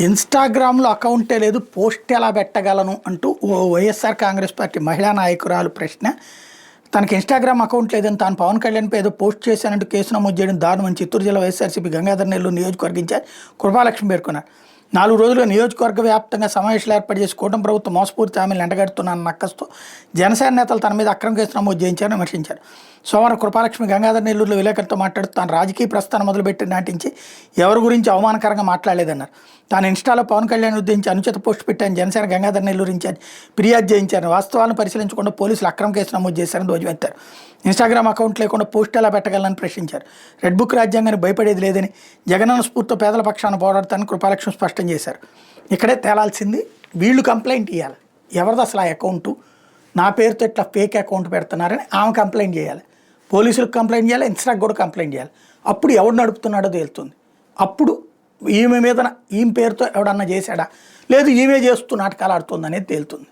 ఇన్స్టాగ్రామ్లో అకౌంటే లేదు, పోస్ట్ ఎలా పెట్టగలను అంటూ ఓ వైఎస్ఆర్ కాంగ్రెస్ పార్టీ మహిళా నాయకురాలు ప్రశ్న. తనకి ఇన్స్టాగ్రామ్ అకౌంట్ లేదని తాను పవన్ కళ్యాణ్పై ఏదో పోస్ట్ చేశానంటూ కేసు నమోదు చేయడం దారుణమని చిత్తూరు జిల్లా వైఎస్ఆర్సీపీ గంగాధర్ నెల్లూరు నియోజకవర్గ ఇన్ఛార్జ్ కృపాలక్ష్మి పేర్కొన్నారు. 4 రోజులుగా నియోజకవర్గ వ్యాప్తంగా సమావేశాలు ఏర్పాటు చేసి కూటమి ప్రభుత్వం మోసపూరిత హామీలు ఎండగడుతున్నారన్న నక్కస్తో జనసేన నేతలు తన మీద అక్రమ కేసు నమోదు చేయించారని విమర్శించారు. సోమవారం కృపాలక్ష్మి గంగాధర్ నెల్లూరులో విలేకరులతో మాట్లాడుతూ తాను రాజకీయ ప్రస్థానం మొదలుపెట్టి నాటించి ఎవరి గురించి అవమానకరంగా మాట్లాడలేదన్నారు. తాను ఇన్స్టాలో పవన్ కళ్యాణ్ ఉద్దేశించి అనుచిత పోస్ట్ పెట్టాను జనసేన గంగాధర్ నెల్లూరు ఇన్ఛార్జ్ ఫిర్యాదు చేయించారని, వాస్తవాలను పరిశీలించకుండా పోలీసులు అక్రమ కేసు నమోదు చేశారని ధ్వజమెత్తారు. ఇన్స్టాగ్రామ్ అకౌంట్ లేకుండా పోస్ట్ ఎలా పెట్టగలనని ప్రశ్నించారు. రెడ్ బుక్ రాజ్యాంగాన్ని భయపడేది లేదని, జగనన్న స్ఫూర్తితో పేదల పక్షాన పోరాడతానని కృపాలక్ష్మి స్పష్టం చేశారు. ఇక్కడే తేలాల్సింది, వీళ్ళు కంప్లైంట్ ఇవ్వాలి, ఎవరిది అసలు ఆ అకౌంటు, నా పేరుతో ఇట్లా ఫేక్ అకౌంట్ పెడుతున్నారని ఆమె కంప్లైంట్ చేయాలి, పోలీసులకు కంప్లైంట్ చేయాలి, ఇన్స్టాకి కూడా కంప్లైంట్ చేయాలి. అప్పుడు ఎవడు నడుపుతున్నాడో తేలుతుంది. అప్పుడు ఈమె మీద ఈమె పేరుతో ఎవడన్నా చేశాడా, లేదు ఈమె చేస్తూ నాటకాలు ఆడుతుంది అనేది తేలుతుంది.